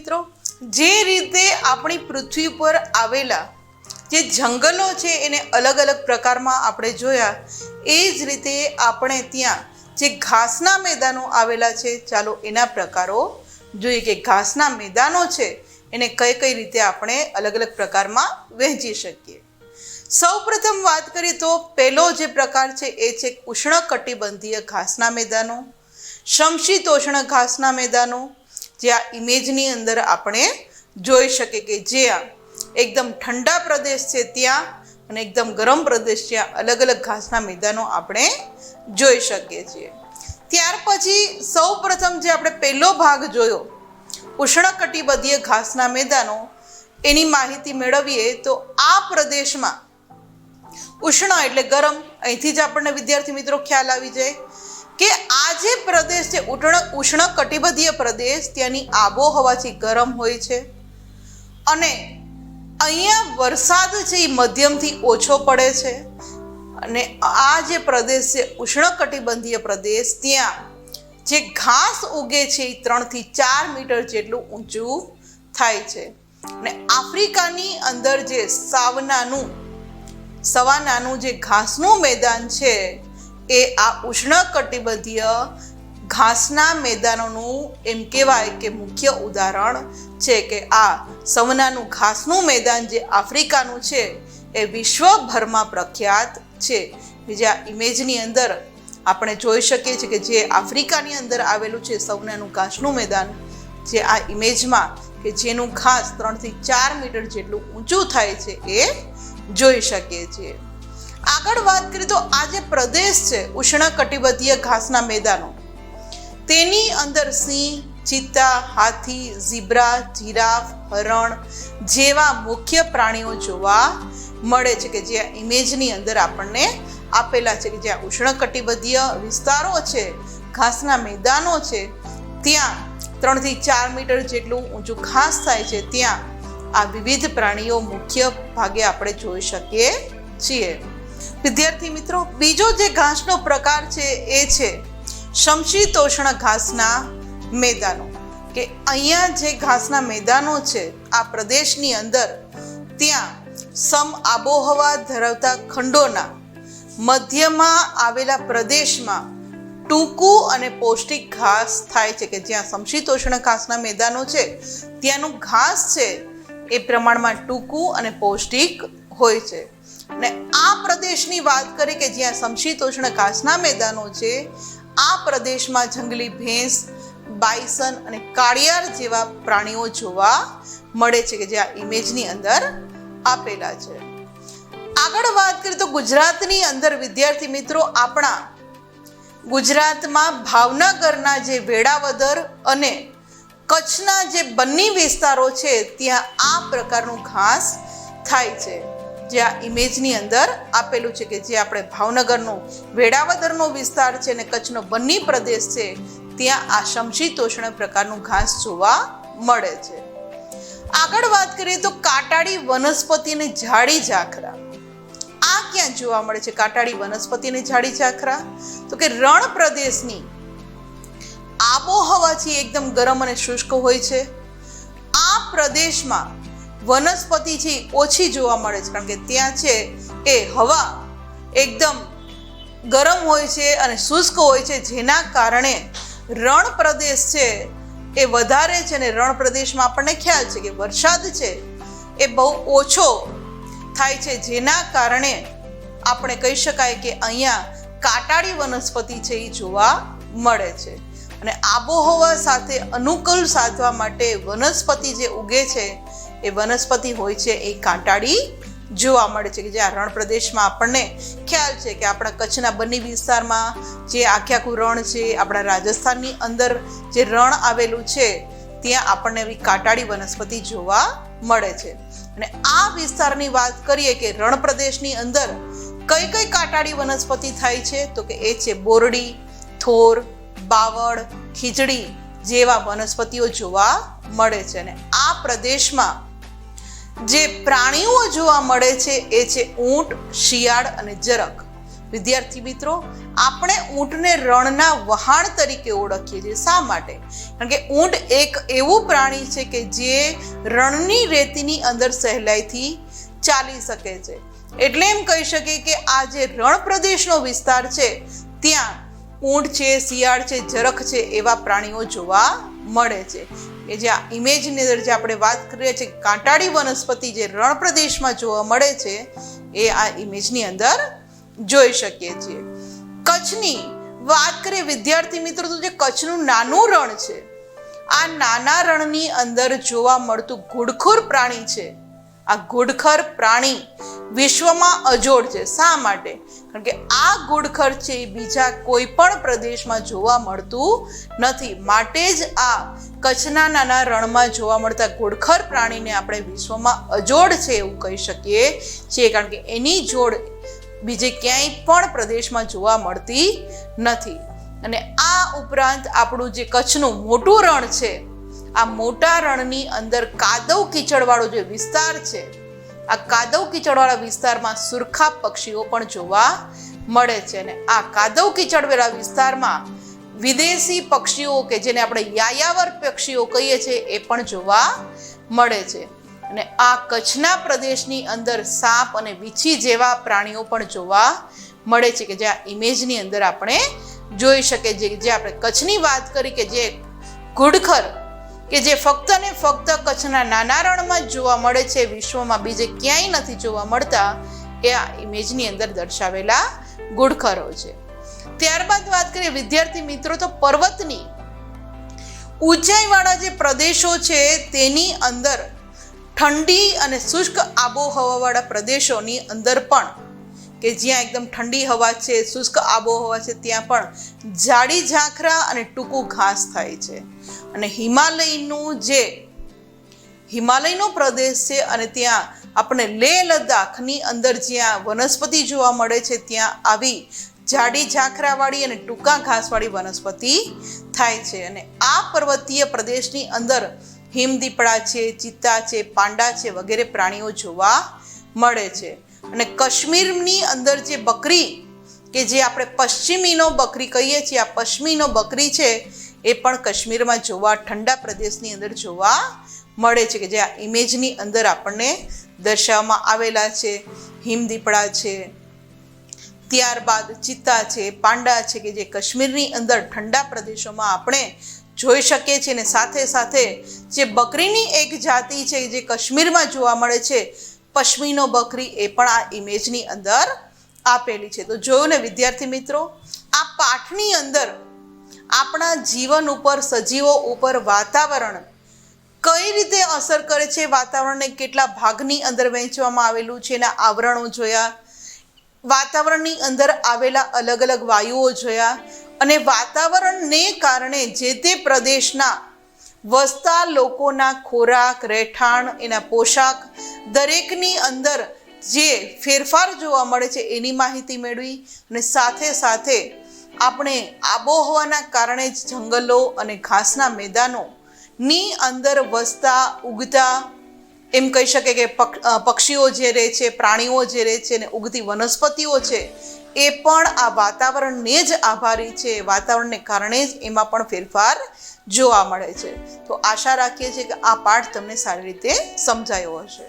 મિત્રો, જે રીતે આપણી પૃથ્વી પર આવેલા જે જંગલો છે એને અલગ અલગ પ્રકારમાં આપણે જોયા, એ જ રીતે આપણે ત્યાં જે ઘાસના મેદાનો આવેલા છે, ચાલો એના પ્રકારો જોઈએ કે ઘાસના મેદાનો છે એને કઈ કઈ રીતે આપણે અલગ અલગ પ્રકારમાં વહેંચી શકીએ. સૌપ્રથમ વાત કરીએ તો પહેલો જે પ્રકાર છે એ છે ઉષ્ણકટિબંધીય ઘાસના મેદાનો, સમશીતોષ્ણ ઘાસના મેદાનો, જે આ ઇમેજની અંદર આપણે જોઈ શકીએ કે જે આ એકદમ ઠંડા પ્રદેશ છે ત્યાં અને એકદમ ગરમ પ્રદેશ ત્યાં અલગ અલગ ઘાસના મેદાનો આપણે જોઈ શકીએ છીએ. ત્યાર પછી સૌ પ્રથમ જે આપણે પહેલો ભાગ જોયો ઉષ્ણકટિબંધીય ઘાસના મેદાનો, એની માહિતી મેળવીએ તો આ પ્રદેશમાં ઉષ્ણ એટલે ગરમ, અહીંથી જ આપણને વિદ્યાર્થી મિત્રો ખ્યાલ આવી જાય કે આ જે પ્રદેશ છે ઉષ્ણકટિબંધીય પ્રદેશ, ત્યાંની આબોહવા છે ગરમ હોય છે અને અહીંયા વરસાદ છે એ મધ્યમથી ઓછો પડે છે. અને આ જે પ્રદેશ છે ઉષ્ણકટિબંધીય પ્રદેશ, ત્યાં જે ઘાસ ઉગે છે એ 3 થી 4 મીટર જેટલું ઊંચું થાય છે. અને આફ્રિકાની અંદર જે સવાનાનું જે ઘાસનું મેદાન છે એ આ ઉષ્ણકટિબંધીય ઘાસના મેદાનોનું એમ કહેવાય કે મુખ્ય ઉદાહરણ છે કે આ સવનાનું ઘાસનું મેદાન જે આફ્રિકાનું છે એ વિશ્વભરમાં પ્રખ્યાત છે. જે આ ઇમેજની અંદર આપણે જોઈ શકીએ છીએ કે જે આફ્રિકાની અંદર આવેલું છે સવનાનું ઘાસનું મેદાન, જે આ ઇમેજમાં કે જેનું ઘાસ 3 થી 4 મીટર જેટલું ઊંચું થાય છે એ જોઈ શકીએ છીએ. આગળ વાત કરીએ તો આ જે પ્રદેશ છે ઉષ્ણકટિબંધીય ઘાસના મેદાનો, તેની અંદર સિંહ, ચિત્તા, હાથી, ઝીબ્રા, જીરાફ, હરણ જેવા મુખ્ય પ્રાણીઓ જોવા મળે છે કે જે ઇમેજની અંદર આપણને આપેલા છે કે જ્યાં ઉષ્ણકટિબંધીય વિસ્તારો છે, ઘાસના મેદાનો છે, ત્યાં 3 થી 4 મીટર જેટલું ઊંચું ઘાસ થાય છે, ત્યાં આ વિવિધ પ્રાણીઓ મુખ્ય ભાગે આપણે જોઈ શકીએ છીએ. વિદ્યાર્થી મિત્રો, બીજો જે ઘાસનો પ્રકાર છે એ છે સમશીતોષ્ણ ઘાસના મેદાનો. કે અહીંયા જે ઘાસના મેદાનો છે આ પ્રદેશની અંદર, ત્યાં સમ આબોહવા ધરાવતા ખંડોના મધ્યમાં આવેલા પ્રદેશમાં ટૂંકું અને પૌષ્ટિક ઘાસ થાય છે કે જ્યાં સમશીતોષ્ણ ઘાસના મેદાનો છે ત્યાંનું ઘાસ છે એ પ્રમાણમાં ટૂંકું અને પૌષ્ટિક હોય છે. અને આ પ્રદેશની વાત કરીએ કે જ્યાં સમશીતોષ્ણ ઘાસના મેદાનો છે, આ પ્રદેશમાં જંગલી ભેંસ, બાયસન અને કાળિયાર જેવા પ્રાણીઓ જોવા મળે છે કે જે આ ઇમેજની અંદર આપેલા છે. આગળ વાત કરીએ તો ગુજરાતની અંદર વિદ્યાર્થી મિત્રો, આપણા ગુજરાતમાં ભાવનગરના જે વેળાવદર અને કચ્છના જે બન્ની વિસ્તારો છે ત્યાં આ પ્રકારનું ઘાસ થાય છે, જે આ ઇમેજની અંદર આપેલું છે કે જે આપણે ભાવનગરનો વેળાવદરનો વિસ્તાર છે અને કચ્છનો બન્ની પ્રદેશ છે ત્યાં આ સમશીતોષ્ણ પ્રકારનું ઘાસ જોવા મળે છે. આગળ વાત કરીએ તો કાંટાળી વનસ્પતિ અને ઝાડી ઝાખરા, આ ક્યાં જોવા મળે છે? કાંટાળી વનસ્પતિ અને ઝાડી ઝાખરા તો કે રણ પ્રદેશની આબોહવા છે એકદમ ગરમ અને શુષ્ક હોય છે. આ પ્રદેશમાં વનસ્પતિ છે ઓછી જોવા મળે છે, કારણ કે ત્યાં છે એ હવા એકદમ ગરમ હોય છે અને શુષ્ક હોય છે, જેના કારણે રણ પ્રદેશ છે એ વધારે છે. અને રણ પ્રદેશમાં આપણને ખ્યાલ છે કે વરસાદ છે એ બહુ ઓછો થાય છે, જેના કારણે આપણે કહી શકાય કે અહીંયા કાંટાળી વનસ્પતિ છે એ જોવા મળે છે. અને આબોહવા સાથે અનુકૂળ સાધવા માટે વનસ્પતિ જે ઉગે છે એ વનસ્પતિ હોય છે એ કાંટાળી જોવા મળે છે કે જે આ રણ પ્રદેશમાં આપણને ખ્યાલ છે કે આપણા કચ્છના બન્ની વિસ્તારમાં જે આખું રણ છે, આપણા રાજસ્થાનની અંદર જે રણ આવેલું છે ત્યાં આપણને એવી કાંટાળી વનસ્પતિ જોવા મળે છે. અને આ વિસ્તારની વાત કરીએ કે રણ પ્રદેશની અંદર કઈ કઈ કાંટાળી વનસ્પતિ થાય છે તો કે એ છે બોરડી, થોર, બાવળ, ખીજડી જેવા વનસ્પતિઓ જોવા મળે છે. અને આ પ્રદેશમાં જે પ્રાણીઓ જોવા મળે છે એ છે ઊંટ, શિયાળ અને જરખ. વિદ્યાર્થી મિત્રો, આપણે ઊંટને રણના વહાણ તરીકે ઓળખીએ છીએ. શા માટે? કારણ કે ઊંટ એક એવું પ્રાણી છે કે જે રણની રેતીની અંદર સહેલાઈથી ચાલી શકે છે. એટલે એમ કહી શકીએ કે આ જે રણ પ્રદેશનો વિસ્તાર છે ત્યાં ઊંટ છે, શિયાળ છે, જરખ છે એવા પ્રાણીઓ જોવા મળે છે. કે જે આ ઇમેજની અંદર જે આપણે વાત કરીએ છીએ કાંટાળી વનસ્પતિ જે રણ પ્રદેશમાં જોવા મળે છે એ આ ઇમેજની અંદર જોઈ શકીએ છીએ. કચ્છની વાત કરીએ વિદ્યાર્થી મિત્રો તો જે કચ્છનું નાનું રણ છે, આ નાના રણની અંદર જોવા મળતું ઘુડખર પ્રાણી છે. આ ઘુડખર પ્રાણી વિશ્વમાં અજોડ છે. શા માટે? કારણ કે આ ઘુડખર છે એ બીજા કોઈ પણ પ્રદેશમાં જોવા મળતું નથી. માટે જ આ કચ્છના નાના રણમાં જોવા મળતા ઘુડખર પ્રાણીને આપણે વિશ્વમાં અજોડ છે એવું કહી શકીએ છીએ. કારણ કે એની જોડ બીજે ક્યાંય પણ પ્રદેશમાં જોવા મળતી નથી. અને આ ઉપરાંત આપણું જે કચ્છનું મોટું રણ છે, આ મોટા રણની અંદર કાદવ કીચડવાળો જે વિસ્તાર છે, આ કાદવ કીચડવાળા વિસ્તારમાં સુરખા પક્ષીઓ પણ જોવા મળે છે. અને આ કાદવ કીચડવાળા વિસ્તારમાં વિદેશી પક્ષીઓ કે જેને આપણે યાયાવર પક્ષીઓ કહીએ છીએ એ પણ જોવા મળે છે. અને આ કચ્છના પ્રદેશની અંદર સાપ અને વીછી જેવા પ્રાણીઓ પણ જોવા મળે છે કે જે આ ઇમેજની અંદર આપણે જોઈ શકીએ છીએ. જે આપણે કચ્છની વાત કરી કે જે ઘુડખર કે જે ફક્ત ને ફક્ત કચ્છના નાના રણમાં જ જોવા મળે છે, વિશ્વમાં બીજે ક્યાંય નથી જોવા મળતા, એ આ ઇમેજની અંદર દર્શાવેલા ઘુડખરો છે. ત્યારબાદ વાત કરીએ વિદ્યાર્થી મિત્રો તો પર્વતની ઊંચાઈવાળા જે પ્રદેશો છે તેની અંદર ઠંડી અને શુષ્ક આબોહવાવાળા પ્રદેશોની અંદર પણ કે જ્યાં એકદમ ઠંડી હવા છે, શુષ્ક આબોહવા છે, ત્યાં પણ જાડી ઝાંખરા અને ટૂંકું ઘાસ થાય છે. અને હિમાલયનો પ્રદેશ છે અને ત્યાં આપણે લેહ લદ્દાખની અંદર જ્યાં વનસ્પતિ જોવા મળે છે ત્યાં આવી જાડી ઝાંખરાવાળી અને ટૂંકા ઘાસવાળી વનસ્પતિ થાય છે. અને આ પર્વતીય પ્રદેશની અંદર હિમદીપડા છે, ચિત્તા છે, પાંડા છે વગેરે પ્રાણીઓ જોવા મળે છે. અને કાશ્મીરની અંદર જે બકરી કે જે આપણે પશ્ચિમીનો બકરી કહીએ છીએ, આ પશ્ચિમીનો બકરી છે એ પણ કાશ્મીરમાં જોવા ઠંડા પ્રદેશની અંદર જોવા મળે છે કે જે આ ઇમેજની અંદર આપણને દર્શાવવામાં આવેલા છે. હિમદીપડા છે, ત્યારબાદ ચિત્તા છે, પાંડા છે કે જે કાશ્મીરની અંદર ઠંડા પ્રદેશોમાં આપણે જોઈ શકીએ છીએ. અને સાથે સાથે જે બકરીની એક જાતિ છે જે કાશ્મીરમાં જોવા મળે છે, પશ્મિનો બકરી, એ પણ આ ઇમેજની અંદર આપેલી છે. તો જોયું ને વિદ્યાર્થી મિત્રો, આ પાઠની અંદર આપણા જીવન ઉપર, સજીવો ઉપર વાતાવરણ કઈ રીતે અસર કરે છે, વાતાવરણને કેટલા ભાગની અંદર વહેંચવામાં આવેલું છે એના આવરણો જોયા, વાતાવરણની અંદર આવેલા અલગ અલગ વાયુઓ જોયા, અને વાતાવરણને કારણે જે તે પ્રદેશના વસતા લોકોના ખોરાક, રહેઠાણ, એના પોશાક દરેકની અંદર જે ફેરફાર જોવા મળે છે એની માહિતી મેળવી. અને સાથે સાથે આપણે આબોહવાના કારણે જ જંગલો અને ઘાસના મેદાનોની અંદર વસતા, ઉગતા, એમ કહી શકે કે પક્ષીઓ જે રહે છે, પ્રાણીઓ જે રહે છે, અને ઉગતી વનસ્પતિઓ છે એ પણ આ વાતાવરણને જ આભારી છે. વાતાવરણને કારણે જ એમાં પણ ફેરફાર જોવા મળે છે. તો આશા રાખીએ છીએ કે આ પાઠ તમને સારી રીતે સમજાયો હશે.